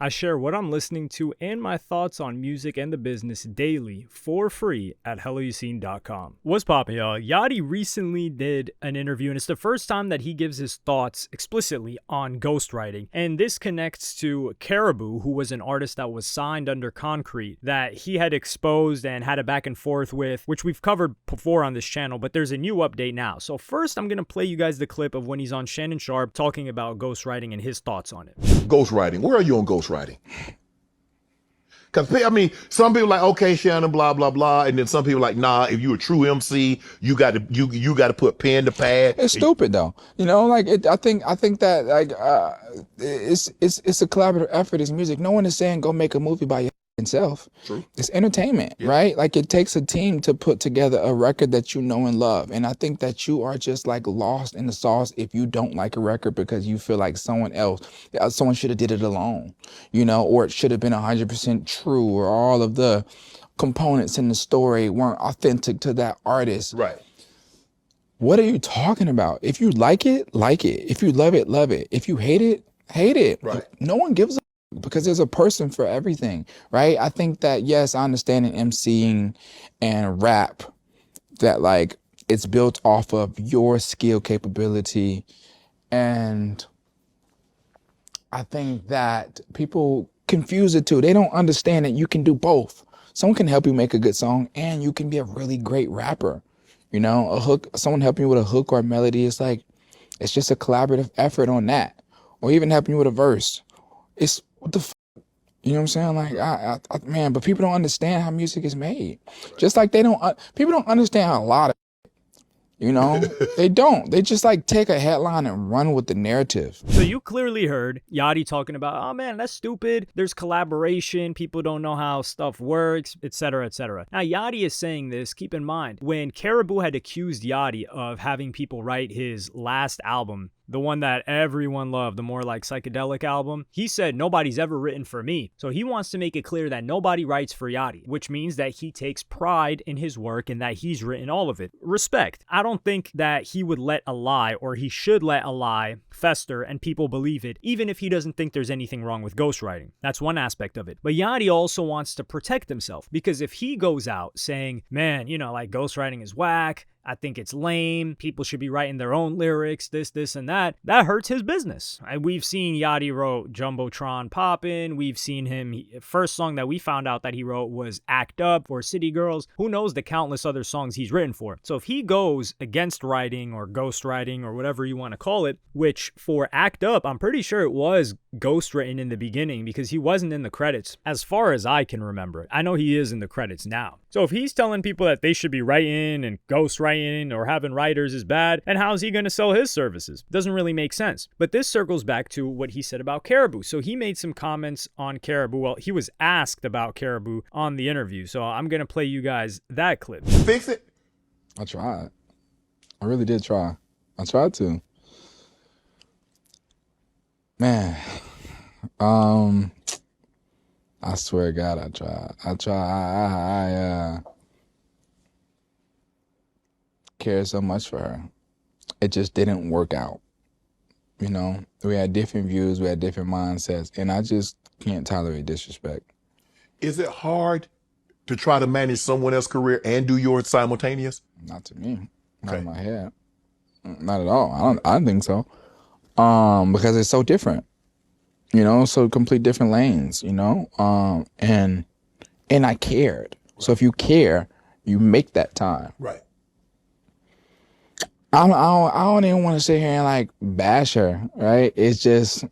I share what I'm listening to and my thoughts on music and the business daily for free at helloyassine.com. What's poppin', y'all? Yachty recently did an interview, and it's the first time that he gives his thoughts explicitly on ghostwriting. And this connects to Carrahbooo, who was an artist that was signed under Concrete that he had exposed and had a back and forth with, which we've covered before on this channel, but there's a new update now. So first, I'm going to play you guys the clip of when he's on Shannon Sharpe talking about ghostwriting and his thoughts on it. Ghostwriting. Where are you on ghostwriting? Because, I mean, some people like, okay, Shannon, blah, blah, blah. And then some people like, nah, if you're a true MC, you got to you got to put pen to pad. It's stupid, though. You know, like, I think that, like, it's a collaborative effort. It's music. No one is saying go make a movie by yourself. True. It's entertainment, right? Like, it takes a team to put together a record that you know and love. And I think that you are just, like, lost in the sauce if you don't like a record because you feel like someone should have did it alone, you know, or it should have been 100% true, or all of the components in the story weren't authentic to that artist. Right. What are you talking about? If you like it, like it. If you love it. If you hate it, hate it. Right. No one gives a because there's a person for everything, right? I think that, yes, I understand in MCing and rap that, like, it's built off of your skill capability. And I think that people confuse it too. They don't understand that you can do both. Someone can help you make a good song and you can be a really great rapper. You know, a hook, someone helping you with a hook or a melody, it's like, it's just a collaborative effort on that. Or even helping you with a verse. It's, what the f***? You know what I'm saying? Like, man, but people don't understand how music is made. Just like people don't understand a lot of, you know, they don't. They just like take a headline and run with the narrative. So you clearly heard Yachty talking about, oh man, that's stupid. There's collaboration. People don't know how stuff works, etc., etc. Now, Yachty is saying this, keep in mind, when Caribou had accused Yachty of having people write his last album, the one that everyone loved, the more like psychedelic album, he said, nobody's ever written for me. So he wants to make it clear that nobody writes for Yachty, which means that he takes pride in his work and that he's written all of it. Respect. I don't think that he would let a lie, or he should let a lie fester and people believe it, even if he doesn't think there's anything wrong with ghostwriting. That's one aspect of it. But Yachty also wants to protect himself, because if he goes out saying, man, you know, like ghostwriting is whack, I think it's lame, people should be writing their own lyrics, this, and that hurts his business. We've seen Yachty wrote Jumbotron Poppin', we've seen him, first song that we found out that he wrote was Act Up for City Girls, who knows the countless other songs he's written for. So if he goes against writing or ghostwriting or whatever you want to call it, which for Act Up, I'm pretty sure it was ghostwritten in the beginning because he wasn't in the credits, as far as I can remember. I know he is in the credits now. So if he's telling people that they should be writing and ghostwriting or having writers is bad, and how's he going to sell his services? Doesn't really make sense. But this circles back to what he said about Caribou. So he made some comments on Caribou. Well, he was asked about Caribou on the interview. So I'm going to play you guys that clip. Fix it. I tried. I really did try. I tried to. Man. I swear to God, I tried. I cared so much for her. It just didn't work out. You know, we had different views, we had different mindsets, and I just can't tolerate disrespect. Is it hard to try to manage someone else's career and do yours simultaneous? Not to me. Not Okay. in my head. Not at all. I don't think so. Because it's so different. You know, so complete different lanes, you know? And I cared. Right. So if you care, you make that time. Right. I don't even want to sit here and like bash her, right? It's just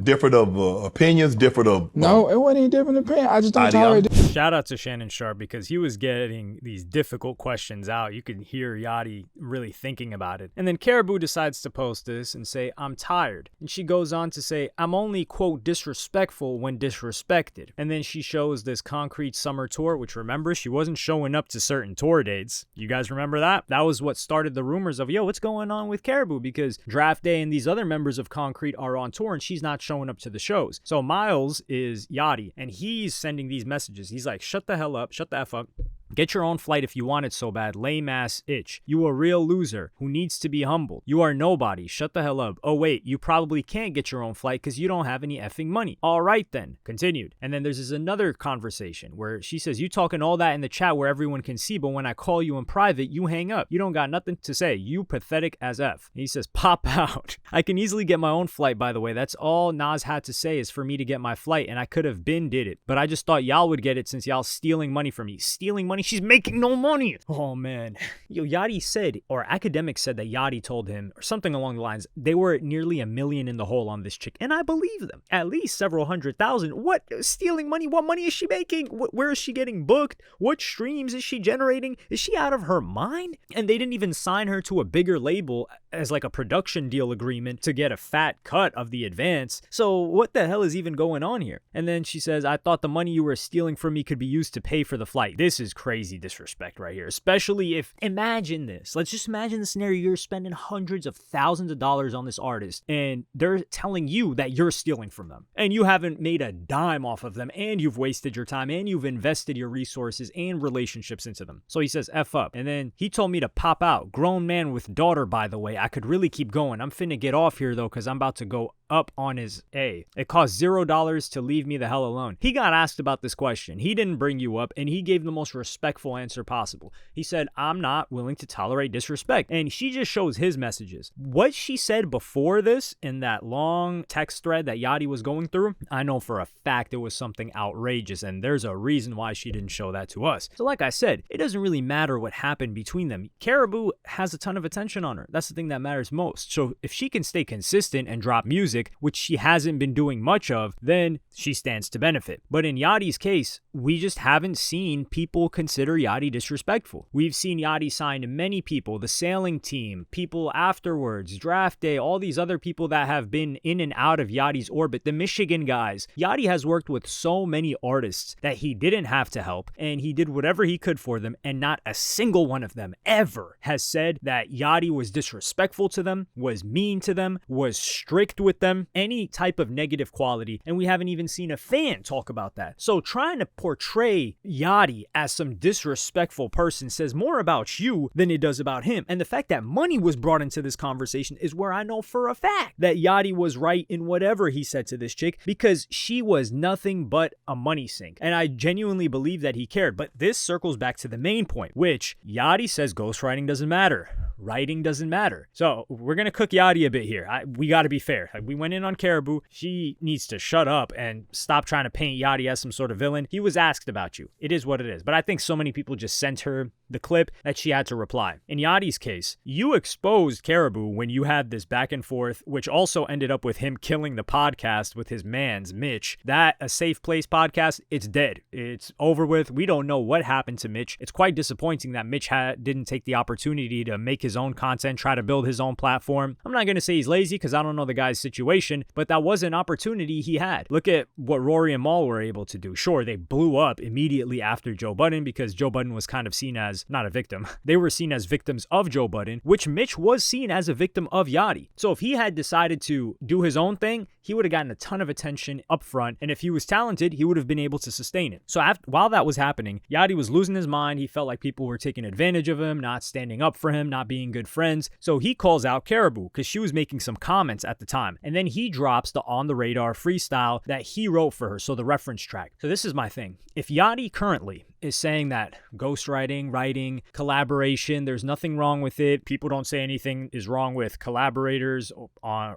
different of opinions, different of no, it wasn't any different opinion. I just don't tolerate. Shout out to Shannon Sharpe, because he was getting these difficult questions out. You could hear Yachty really thinking about it. And then Caribou decides to post this and say, I'm tired. And she goes on to say, I'm only, quote, disrespectful when disrespected. And then she shows this Concrete summer tour, which, remember, she wasn't showing up to certain tour dates. You guys remember that? That was what started the rumors of, yo, what's going on with Caribou? Because Draft Day and these other members of Concrete are on tour and she's not showing up to the shows. So Miles is Yachty and he's sending these messages. He's like, shut the hell up, shut the F up. Get your own flight if you want it so bad. Lame ass itch. You a real loser who needs to be humbled. You are nobody. Shut the hell up. Oh wait, you probably can't get your own flight because you don't have any effing money. All right then. Continued. And then there's this another conversation where she says, you talking all that in the chat where everyone can see, but when I call you in private, you hang up. You don't got nothing to say. You pathetic as F. And he says, pop out. I can easily get my own flight, by the way. That's all Nas had to say is for me to get my flight, and I could have did it. But I just thought y'all would get it since y'all stealing money from me. Stealing money? She's making no money. Oh man. Yo, Yachty said, or academics said that Yachty told him, or something along the lines, they were nearly $1 million in the hole on this chick. And I believe them. At least several $100,000. What? Stealing money? What money is she making? Where is she getting booked? What streams is she generating? Is she out of her mind? And they didn't even sign her to a bigger label as like a production deal agreement to get a fat cut of the advance. So what the hell is even going on here? And then she says, I thought the money you were stealing from me could be used to pay for the flight. This is crazy disrespect right here. Especially if, imagine this. Let's just imagine the scenario. You're spending hundreds of thousands of dollars on this artist and they're telling you that you're stealing from them. And you haven't made a dime off of them, and you've wasted your time, and you've invested your resources and relationships into them. So he says, F up. And then he told me to pop out. Grown man with daughter, by the way. I could really keep going. I'm finna get off here though, because I'm about to go up on his A. It costs $0 to leave me the hell alone. He got asked about this question. He didn't bring you up, and he gave the most respectful answer possible. He said, I'm not willing to tolerate disrespect. And she just shows his messages. What she said before this in that long text thread that Yachty was going through, I know for a fact it was something outrageous, and there's a reason why she didn't show that to us. So like I said, it doesn't really matter what happened between them. Carrahbooo has a ton of attention on her. That's the thing that matters most. So if she can stay consistent and drop music, which she hasn't been doing much of, then she stands to benefit. But in Yachty's case, we just haven't seen people consider Yachty disrespectful. We've seen Yachty sign to many people, the sailing team, people afterwards, draft day, all these other people that have been in and out of Yachty's orbit, the Michigan guys. Yachty has worked with so many artists that he didn't have to help, and he did whatever he could for them, and not a single one of them ever has said that Yachty was disrespectful to them, was mean to them, was strict with them, any type of negative quality, and we haven't even seen a fan talk about that. So trying to portray Yachty as some disrespectful person says more about you than it does about him. And the fact that money was brought into this conversation is where I know for a fact that Yachty was right in whatever he said to this chick, because she was nothing but a money sink. And I genuinely believe that he cared. But this circles back to the main point, which Yachty says ghostwriting doesn't matter. Writing doesn't matter. So we're going to cook Yachty a bit here. We got to be fair. We went in on Carrahbooo. She needs to shut up and stop trying to paint Yachty as some sort of villain. He was asked about you. It is what it is. But I think so many people just sent her the clip that she had to reply. In Yachty's case, you exposed Carrahbooo when you had this back and forth, which also ended up with him killing the podcast with his mans, Mitch. That A Safe Place podcast, it's dead. It's over with. We don't know what happened to Mitch. It's quite disappointing that Mitch didn't take the opportunity to make his own content, try to build his own platform. I'm not going to say he's lazy because I don't know the guy's situation, but that was an opportunity he had. Look at what Rory and Mal were able to do. Sure, they blew up immediately after Joe Budden because Joe Budden was kind of seen as not a victim. They were seen as victims of Joe Budden, which Mitch was seen as a victim of Yachty. So if he had decided to do his own thing, he would have gotten a ton of attention up front, and if he was talented, he would have been able to sustain it. So while that was happening, Yachty was losing his mind. He felt like people were taking advantage of him, not standing up for him, not being good friends. So he calls out Carrahbooo because she was making some comments at the time. And then he drops the On the Radar freestyle that he wrote for her, so the reference track. So this is my thing. If Yachty currently is saying that ghostwriting, writing, collaboration, there's nothing wrong with it. People don't say anything is wrong with collaborators on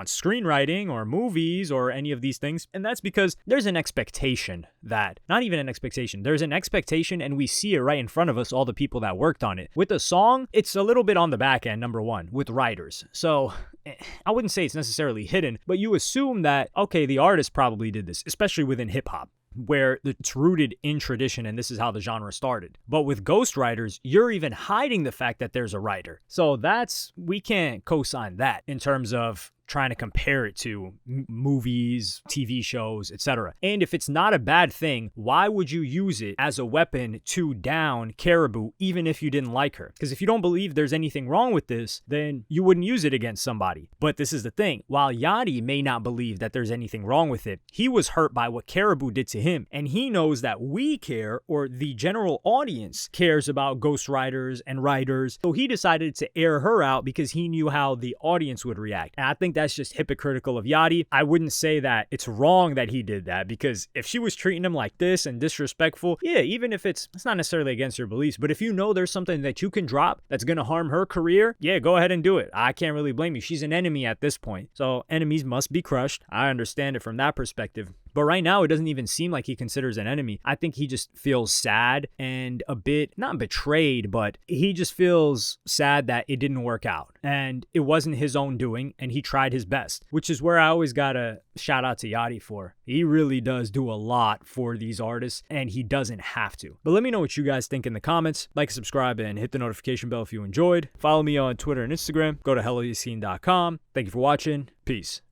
screenwriting or movies or any of these things. And that's because there's an expectation that, not even an expectation, there's an expectation, and we see it right in front of us, all the people that worked on it. With a song, it's a little bit on the back end, number one, with writers. So I wouldn't say it's necessarily hidden, but you assume that, okay, the artist probably did this, especially within hip hop, where it's rooted in tradition and this is how the genre started. But with ghostwriters, you're even hiding the fact that there's a writer. So we can't co-sign that in terms of trying to compare it to movies, TV shows, etc. And if it's not a bad thing, why would you use it as a weapon to down Karrahbooo even if you didn't like her? Because if you don't believe there's anything wrong with this, then you wouldn't use it against somebody. But this is the thing. While Yachty may not believe that there's anything wrong with it, he was hurt by what Karrahbooo did to him. And he knows that we care, or the general audience cares about ghostwriters and writers. So he decided to air her out because he knew how the audience would react. And I think that's just hypocritical of Yachty. I wouldn't say that it's wrong that he did that, because if she was treating him like this and disrespectful, yeah, even if it's not necessarily against your beliefs, but if you know there's something that you can drop that's going to harm her career, yeah, go ahead and do it. I can't really blame you. She's an enemy at this point. So enemies must be crushed. I understand it from that perspective. But right now, it doesn't even seem like he considers an enemy. I think he just feels sad and a bit, not betrayed, but he just feels sad that it didn't work out. And it wasn't his own doing, and he tried his best, which is where I always gotta shout out to Yachty for. He really does do a lot for these artists, and he doesn't have to. But let me know what you guys think in the comments. Like, subscribe, and hit the notification bell if you enjoyed. Follow me on Twitter and Instagram. Go to helloyassine.com. Thank you for watching. Peace.